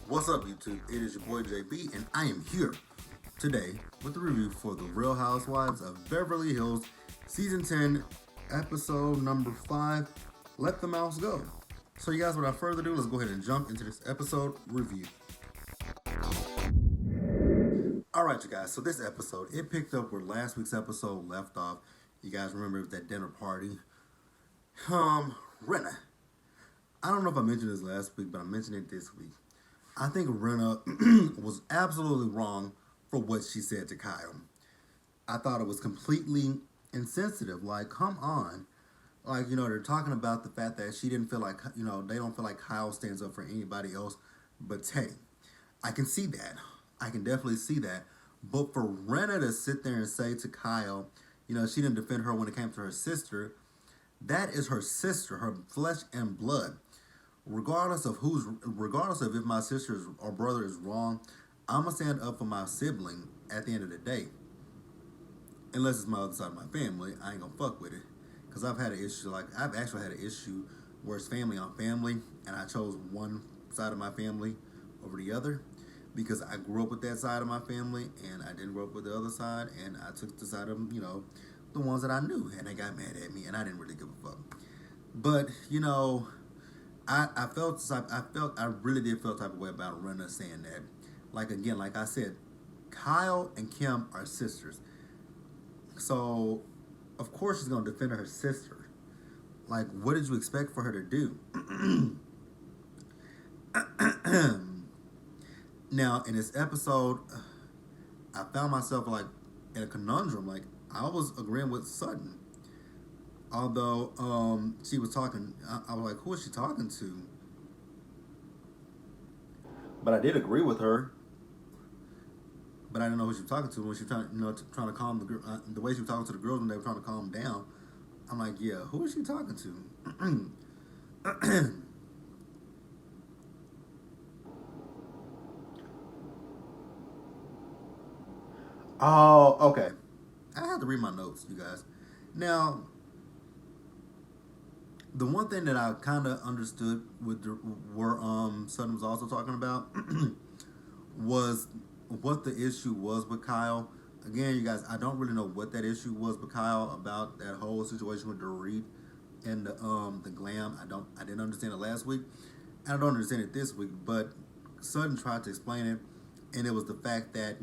What's up, YouTube? It is your boy JB, and I am here today with a review for The Real Housewives of Beverly Hills, Season 10, Episode number 5, Let the Mouse Go. So, you guys, without further ado, let's go ahead and jump into this episode review. Alright, you guys, so this episode, it picked up where last week's episode left off. You guys remember it was that dinner party. Renna. I don't know if I mentioned this last week, but I mentioned it this week. I think Renna was absolutely wrong for what she said to Kyle. I thought it was completely insensitive. Like, come on. Like, they're talking about the fact that she didn't feel like, they don't feel like Kyle stands up for anybody else but Teddy. I can see that. I can definitely see that. But for Renna to sit there and say to Kyle, she didn't defend her when it came to her sister, that is her sister, her flesh and blood. Regardless of if my sister or brother is wrong, I'm gonna stand up for my sibling at the end of the day. Unless it's my other side of my family, I ain't gonna fuck with it. Cause I've actually had an issue where it's family on family, and I chose one side of my family over the other because I grew up with that side of my family, and I didn't grow up with the other side, and I took the side of the ones that I knew, and they got mad at me, and I didn't really give a fuck. But I really did feel type of way about Renna saying that. Like, again, like I said, Kyle and Kim are sisters. So, of course she's going to defend her sister. Like, what did you expect for her to do? Now, in this episode, I found myself, like, in a conundrum. Like, I was agreeing with Sutton. Although she was talking, I was like, who is she talking to? But I did agree with her. But I didn't know who she was talking to when she was trying to calm the way she was talking to the girls when they were trying to calm down. I'm like, yeah, who is she talking to? Oh, okay. I had to read my notes, you guys. Now, the one thing that I kind of understood where Sutton was also talking about was what the issue was with Kyle. Again, you guys, I don't really know what that issue was with Kyle about that whole situation with Dorit and the glam. I didn't understand it last week. I don't understand it this week, but Sutton tried to explain it, and it was the fact that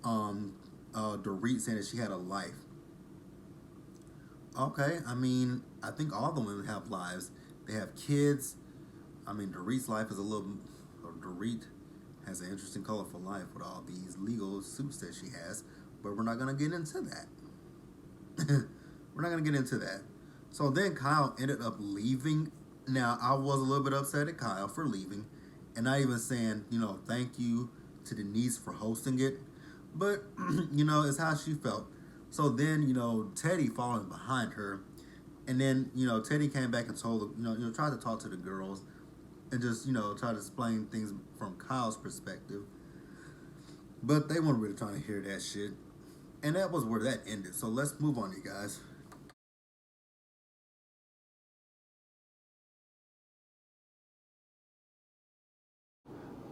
Dorit saying that she had a life. Okay, I mean, I think all the women have lives. They have kids. I mean, Dorit's life is Dorit has an interesting, colorful life with all these legal suits that she has, but we're not going to get into that. We're not going to get into that. So then Kyle ended up leaving. Now, I was a little bit upset at Kyle for leaving, and not even saying, thank you to Denise for hosting it, but, it's how she felt. So then, Teddy falling behind her, and then, Teddy came back and told, tried to talk to the girls, and just, try to explain things from Kyle's perspective. But they weren't really trying to hear that shit. And that was where that ended. So let's move on, you guys.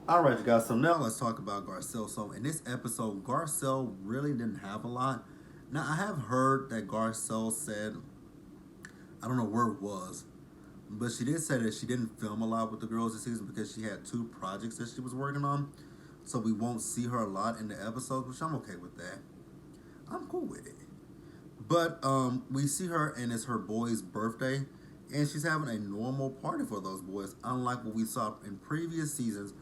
Alright, you guys, so now let's talk about Garcelle. So in this episode, Garcelle really didn't have a lot. Now, I have heard that Garcelle said, I don't know where it was, but she did say that she didn't film a lot with the girls this season because she had 2 projects that she was working on. So we won't see her a lot in the episodes, which I'm okay with that. I'm cool with it. But we see her, and it's her boy's birthday, and she's having a normal party for those boys, unlike what we saw in previous seasons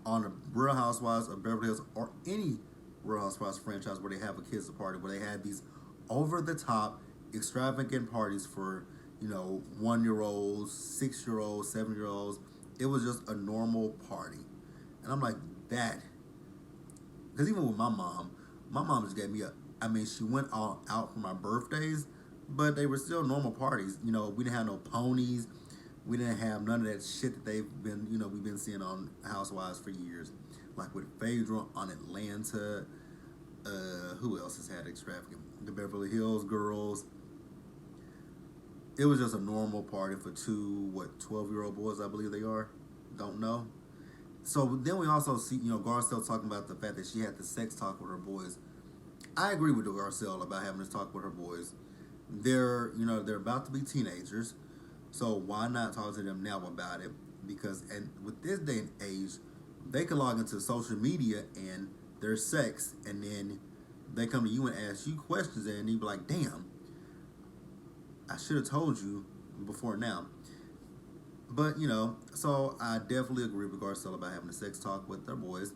on the Real Housewives of Beverly Hills or any Real Housewives franchise where they have a kids party, where they had these over the top, extravagant parties for 1-year olds, 6-year olds, 7-year olds. It was just a normal party, and I'm like that because even with my mom just gave me a. I mean, she went all out for my birthdays, but they were still normal parties. We didn't have no ponies. We didn't have none of that shit that they've been, we've been seeing on Housewives for years. Like with Phaedra on Atlanta. Who else has had extravagant? The Beverly Hills girls. It was just a normal party for 2, 12-year-old boys, I believe they are. Don't know. So then we also see, Garcelle talking about the fact that she had the sex talk with her boys. I agree with Garcelle about having this talk with her boys. They're about to be teenagers, so why not talk to them now about it? Because and with this day and age, they can log into social media and their sex, and then they come to you and ask you questions, and you be like, "Damn, I should have told you before now." But so I definitely agree with Garcelle about having a sex talk with their boys.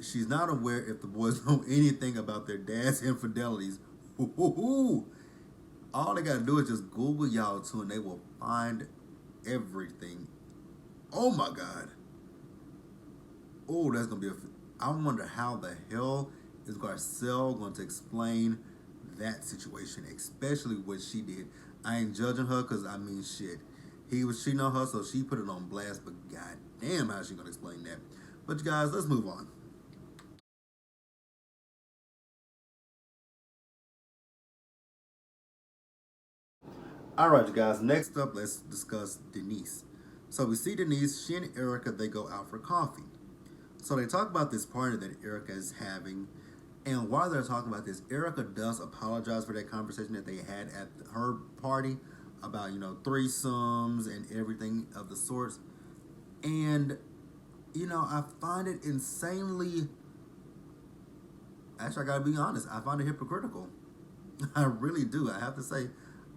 She's not aware if the boys know anything about their dad's infidelities. Ooh, all they gotta do is just Google y'all too, and they will find everything. Oh my god. Oh, that's gonna be a. I wonder how the hell is Garcelle going to explain that situation, especially what she did. I ain't judging her because I mean shit. He was cheating on her, so she put it on blast. But god damn, how's she gonna explain that? But you guys, let's move on. All right, you guys. Next up, let's discuss Denise. So we see Denise. She and Erica they go out for coffee. So they talk about this party that Erica is having, and while they're talking about this, Erica does apologize for that conversation that they had at her party about threesomes and everything of the sorts. And I find it insanely. Actually, I gotta be honest. I find it hypocritical. I really do. I have to say,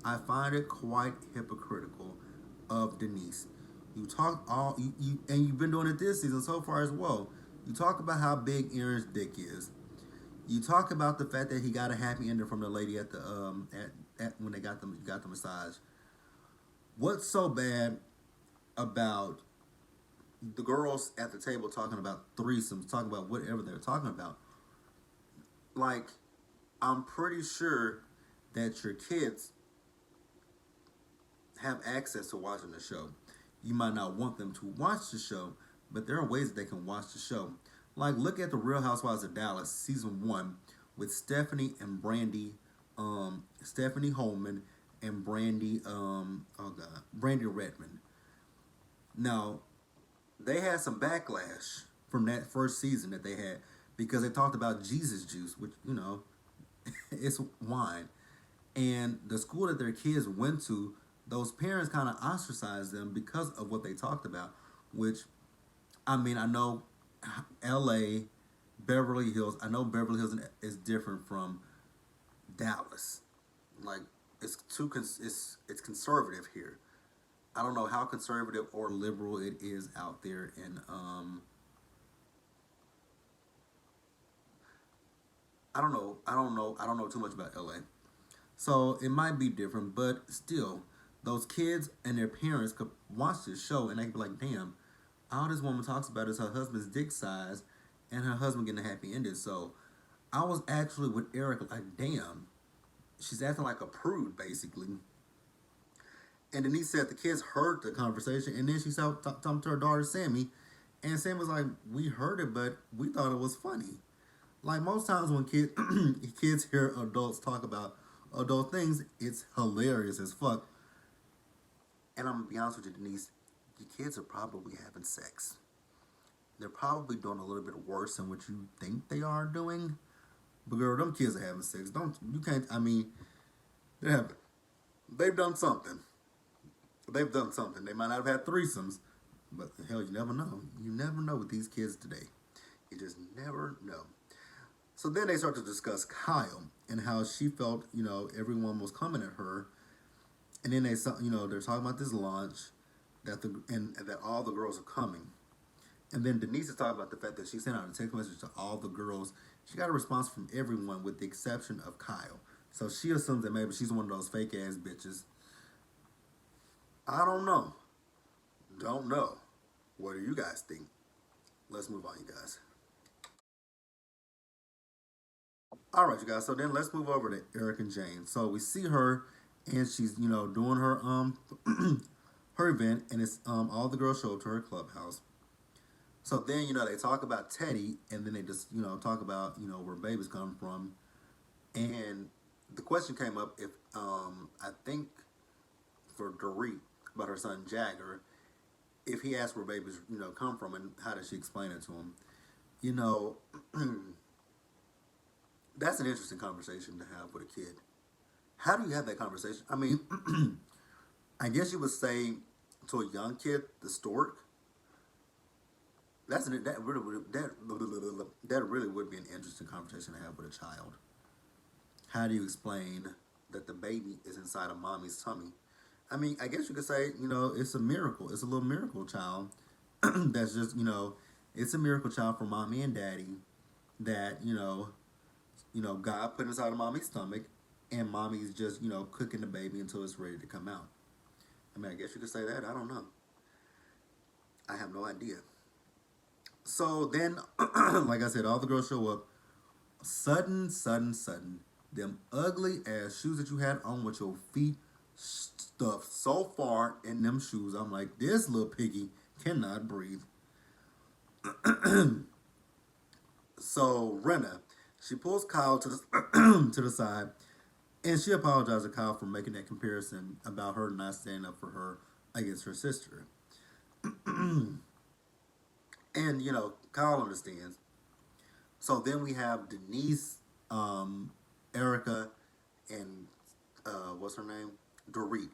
I find it quite hypocritical of Denise. You talk all and you've been doing it this season so far as well. You talk about how big Aaron's dick is. You talk about the fact that he got a happy ending from the lady at the at when they got the massage. What's so bad about the girls at the table talking about threesomes, talking about whatever they're talking about? Like, I'm pretty sure that your kids have access to watching the show. You might not want them to watch the show, but there are ways that they can watch the show. Like, look at the Real Housewives of Dallas season one with Stephanie and Brandy, Stephanie Holman and Brandy, oh god, Brandy Redmond. Now, they had some backlash from that first season that they had because they talked about Jesus juice, which it's wine, and the school that their kids went to, those parents kind of ostracized them because of what they talked about. Which, I mean, I know L.A., Beverly Hills. I know Beverly Hills is different from Dallas. Like, it's conservative here. I don't know how conservative or liberal it is out there, and I don't know too much about L.A. So it might be different, but still, those kids and their parents could watch this show and they could be like, damn, all this woman talks about is her husband's dick size and her husband getting a happy ending. So I was actually with Eric like, damn, she's acting like a prude, basically. And then he said the kids heard the conversation, and then she started talking to her daughter, Sammy, and Sammy was like, we heard it, but we thought it was funny. Like most times when kids hear adults talk about adult things, it's hilarious as fuck. And I'm gonna be honest with you, Denise, your kids are probably having sex. They're probably doing a little bit worse than what you think they are doing. But girl, them kids are having sex. Don't you can't? I mean, they have. They've done something. They've done something. They might not have had threesomes, but hell, you never know. You never know with these kids today. You just never know. So then they start to discuss Kyle and how she felt, everyone was coming at her, and then they're talking about this launch and that all the girls are coming, and then Denise is talking about the fact that she sent out a text message to all the girls. She got a response from everyone with the exception of Kyle. So she assumes that maybe she's one of those fake ass bitches. I don't know. Don't know. What do you guys think? Let's move on, you guys. All right, you guys. So then let's move over to Eric and Jane. So we see her, and she's doing her her event, and it's all the girls show up to her clubhouse. So then they talk about Teddy, and then they just talk about where babies come from, and the question came up if I think for Dorit about her son Jagger, if he asks where babies, come from, and how does she explain it to him, you know, that's an interesting conversation to have with a kid. How do you have that conversation? I mean, I guess you would say to a young kid, the stork. That really would be an interesting conversation to have with a child. How do you explain that the baby is inside of mommy's tummy? I mean, I guess you could say, it's a miracle. It's a little miracle child. That's just, it's a miracle child for mommy and daddy that, God put inside of mommy's stomach, and mommy's just, cooking the baby until it's ready to come out. I mean, I guess you could say that. I don't know. I have no idea. So then, like I said, all the girls show up. Sudden. Them ugly ass shoes that you had on with your feet stuffed so far in them shoes. I'm like, this little piggy cannot breathe. So Rena, she pulls Kyle to the to the side, and she apologizes to Kyle for making that comparison about her not standing up for her against her sister. And Kyle understands. So then we have Denise, Erica, and what's her name, Dorit.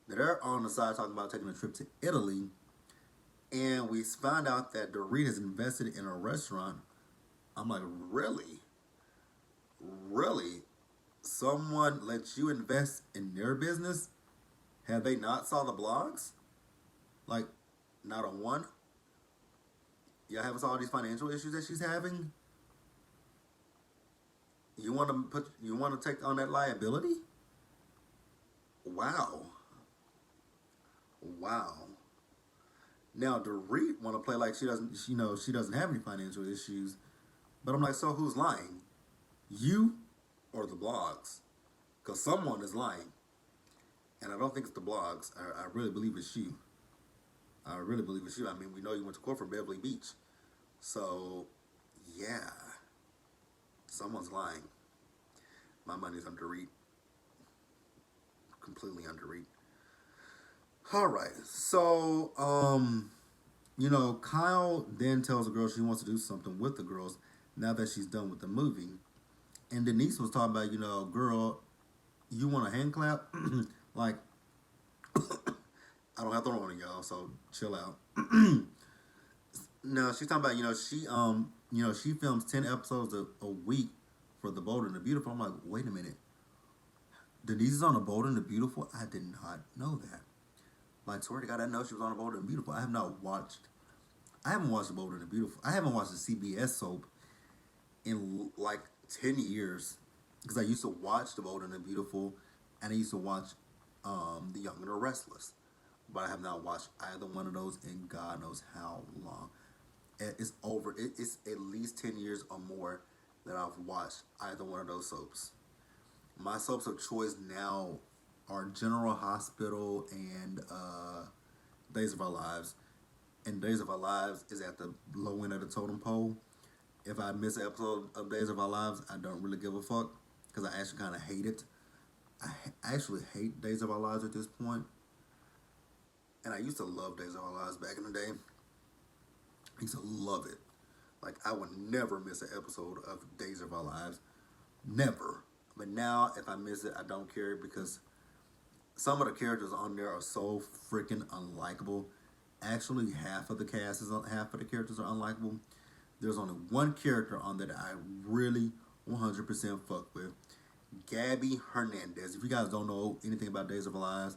They're on the side talking about taking a trip to Italy, and we find out that Dorit has invested in a restaurant. I'm like, really, really? Someone let you invest in their business? Have they not saw the blogs? Like, not a one. Y'all haven't saw all these financial issues that she's having. You want to take on that liability? Wow, wow. Now Dorit want to play like she doesn't have any financial issues, but I'm like, so who's lying? You or the blogs? Because someone is lying, and I don't think it's the blogs. I really believe it's you. I really believe it's you. I mean, we know you went to court for Beverly Beach, so yeah, someone's lying. My money's on Dorit, completely on Dorit. All right, so Kyle then tells the girl she wants to do something with the girls now that she's done with the movie. And Denise was talking about, girl, you want a hand clap? Like, I don't have the on y'all, so chill out. No, she's talking about, she films 10 episodes a week for The Bold and the Beautiful. I'm like, wait a minute. Denise is on The Bold and the Beautiful? I did not know that. Like, swear to God, I know she was on The Bold and the Beautiful. I haven't watched The Bold and the Beautiful. I haven't watched the CBS soap in like 10 years. Because I used to watch The Bold and the Beautiful, and I used to watch The Young and the Restless. But I have not watched either one of those in God knows how long. It's over. It's at least 10 years or more that I've watched either one of those soaps. My soaps of choice now are General Hospital and Days of Our Lives. And Days of Our Lives is at the low end of the totem pole. If I miss an episode of Days of Our Lives, I don't really give a fuck because I actually kind of hate it. I actually hate Days of Our Lives at this point. And I used to love Days of Our Lives back in the day. I used to love it. Like, I would never miss an episode of Days of Our Lives. Never. But now, if I miss it, I don't care because some of the characters on there are so freaking unlikable. Actually, half of the characters are unlikable. There's only one character on there that I really 100% fuck with. Gabby Hernandez. If you guys don't know anything about Days of Our Lives,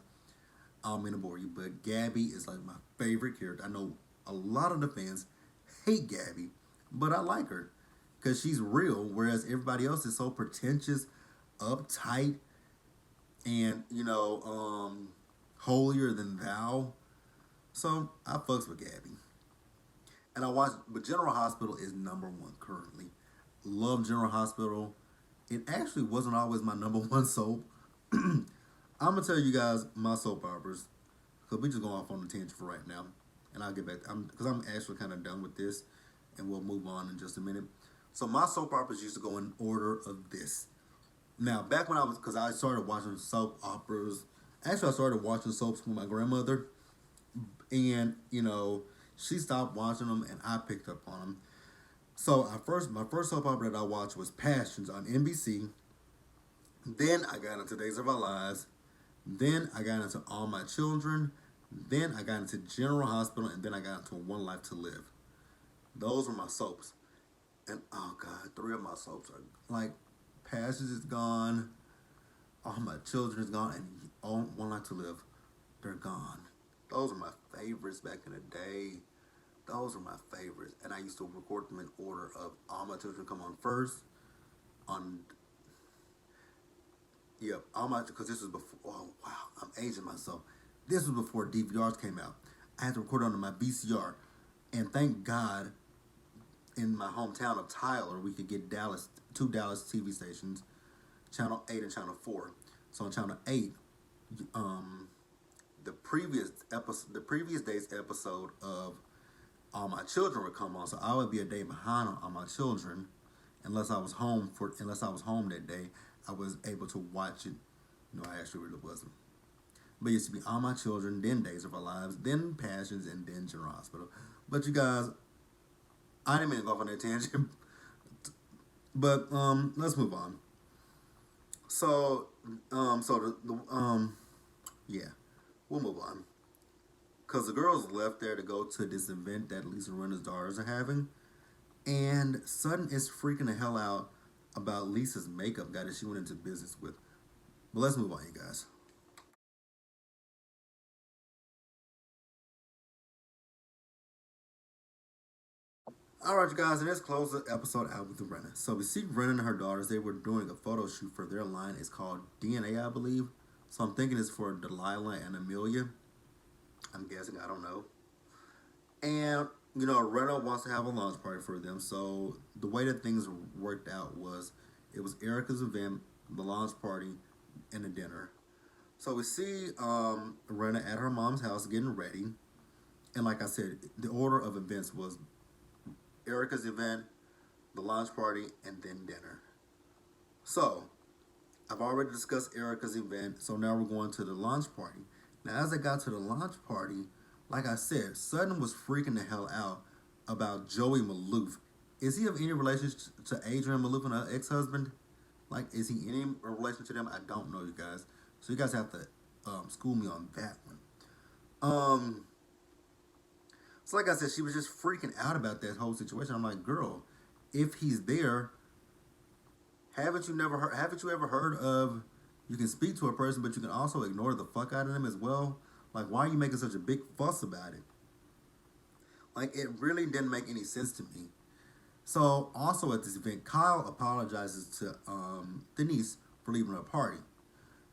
I don't mean to bore you, but Gabby is like my favorite character. I know a lot of the fans hate Gabby, but I like her because she's real, whereas everybody else is so pretentious, uptight, and holier than thou. So I fucks with Gabby, and I watch. But General Hospital is number one currently. Love General Hospital. It actually wasn't always my number one soap. I'm gonna tell you guys my soap operas because we just going off on the tangent for right now, and I'll get back. Because I'm actually kind of done with this, and we'll move on in just a minute. So my soap operas used to go in order of this. Now back when because I started watching soap operas. Actually, I started watching soaps with my grandmother. And she stopped watching them, and I picked up on them. So my first soap opera that I watched was Passions on NBC. Then I got into Days of Our Lives. Then I got into All My Children. Then I got into General Hospital, and then I got into One Life to Live. Those were my soaps. And oh god, three of my soaps are like Passions is gone, All My Children is gone, and All One Life to Live, they're gone. Those are my favorites back in the day. Those are my favorites, and I used to record them in order of All My Children come on first. On Yep, all my because this was before. Oh wow, I'm aging myself. This was before DVRs came out. I had to record it on my VCR, and thank God, in my hometown of Tyler, we could get two Dallas TV stations, Channel 8 and Channel 4. So on Channel 8, um, the previous day's episode of All My Children would come on. So I would be a day behind on All My Children, unless I was home that day. I was able to watch it. No, I actually really wasn't. But it used to be All My Children, then Days of Our Lives, then Passions, and then General Hospital. But you guys, I didn't mean to go off on that tangent. But let's move on. So yeah, we'll move on. Cause the girls left there to go to this event that Lisa Rinna's daughters are having, and Sutton is freaking the hell out about Lisa's makeup guy that she went into business with. But let's move on, you guys. Alright, you guys, and let's close the episode out with Renna. So we see Renna and her daughters, they were doing a photo shoot for their line. It's called DNA, I believe. So I'm thinking it's for Delilah and Amelia. I'm guessing, I don't know. And, Renna wants to have a launch party for them. So the way that things worked out was it was Erica's event, the launch party, and a dinner. So we see Renna at her mom's house getting ready. And like I said, the order of events was Erica's event, the launch party, and then dinner. So, I've already discussed Erica's event, so now we're going to the launch party. Now, as I got to the launch party, like I said, Sutton was freaking the hell out about Joey Maloof. Is he of any relation to Adrienne Maloof and her ex-husband? Like, is he any relation to them? I don't know, you guys. So you guys have to school me on that one. So like I said, she was just freaking out about that whole situation. I'm like, girl, if he's there, haven't you ever heard of you can speak to a person, but you can also ignore the fuck out of them as well? Like, why are you making such a big fuss about it? Like, it really didn't make any sense to me. So, also at this event, Kyle apologizes to Denise for leaving her party.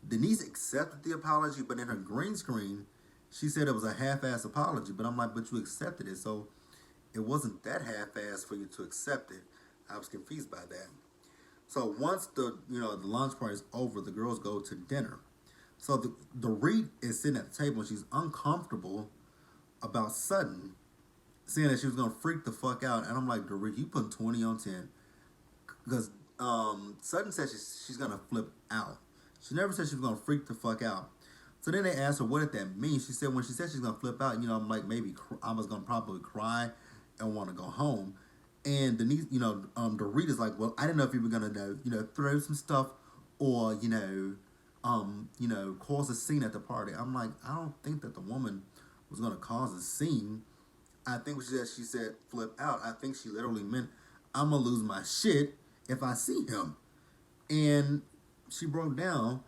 Denise accepted the apology, but in her green screen, she said it was a half-ass apology. But I'm like, but you accepted it, so it wasn't that half-ass for you to accept it. I was confused by that. So once the lunch party is over, the girls go to dinner. So the Reed is sitting at the table and she's uncomfortable about Sutton saying that she was gonna freak the fuck out. And I'm like, Dorit, you put 20 on 10 because Sutton said she's gonna flip out. She never said she was gonna freak the fuck out. So then they asked her, what did that mean? She said, when she said she's gonna flip out, I'm like, maybe I was gonna probably cry and want to go home. And Denise, Dorita's like, well, I didn't know if you were gonna, throw some stuff or, cause a scene at the party. I'm like, I don't think that the woman was gonna cause a scene. I think she said flip out. I think she literally meant I'm gonna lose my shit if I see him. And she broke down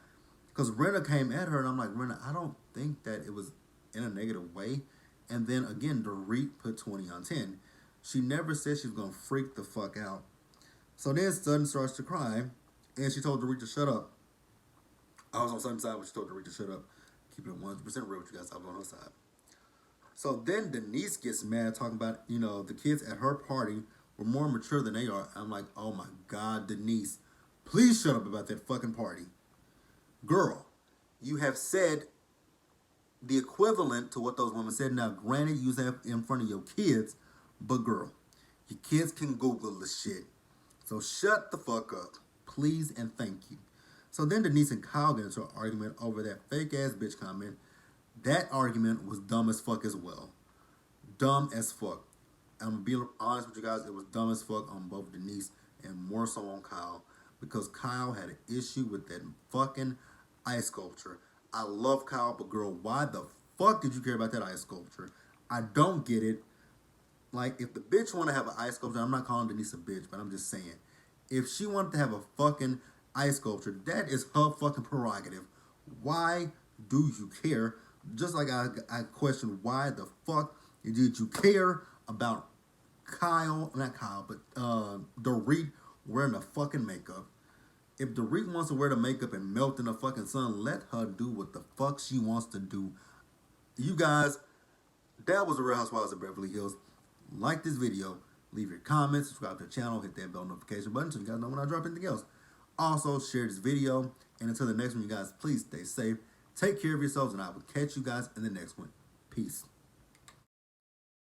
because Renna came at her, and I'm like, Renna, I don't think that it was in a negative way. And then again, Dorit put 20 on 10. She never said she was gonna freak the fuck out. So then Sutton starts to cry, and she told Dorit to shut up. I was on Sutton's side, but she told Dorit to shut up. Keep it 100% real with you guys. I was on her side. So then Denise gets mad, talking about, the kids at her party were more mature than they are. I'm like, oh my God, Denise, please shut up about that fucking party. Girl, you have said the equivalent to what those women said. Now, granted, you said in front of your kids, but girl, your kids can Google the shit. So shut the fuck up, please and thank you. So then Denise and Kyle get into an argument over that fake ass bitch comment. That argument was dumb as fuck as well. Dumb as fuck. I'm gonna be honest with you guys, it was dumb as fuck on both Denise and more so on Kyle because Kyle had an issue with that fucking ice sculpture. I love Kyle, but girl, why the fuck did you care about that ice sculpture? I don't get it. Like, if the bitch want to have an ice sculpture, I'm not calling Denise a bitch, but I'm just saying, if she wanted to have a fucking ice sculpture, that is her fucking prerogative. Why do you care? Just like I question why the fuck did you care about not Kyle, but Dorit wearing the fucking makeup. If Dorit wants to wear the makeup and melt in the fucking sun, let her do what the fuck she wants to do. You guys, that was the Real Housewives of Beverly Hills. Like this video, leave your comments, subscribe to the channel, hit that bell notification button so you guys know when I drop anything else. Also, share this video, and until the next one, you guys, please stay safe, take care of yourselves, and I will catch you guys in the next one. Peace.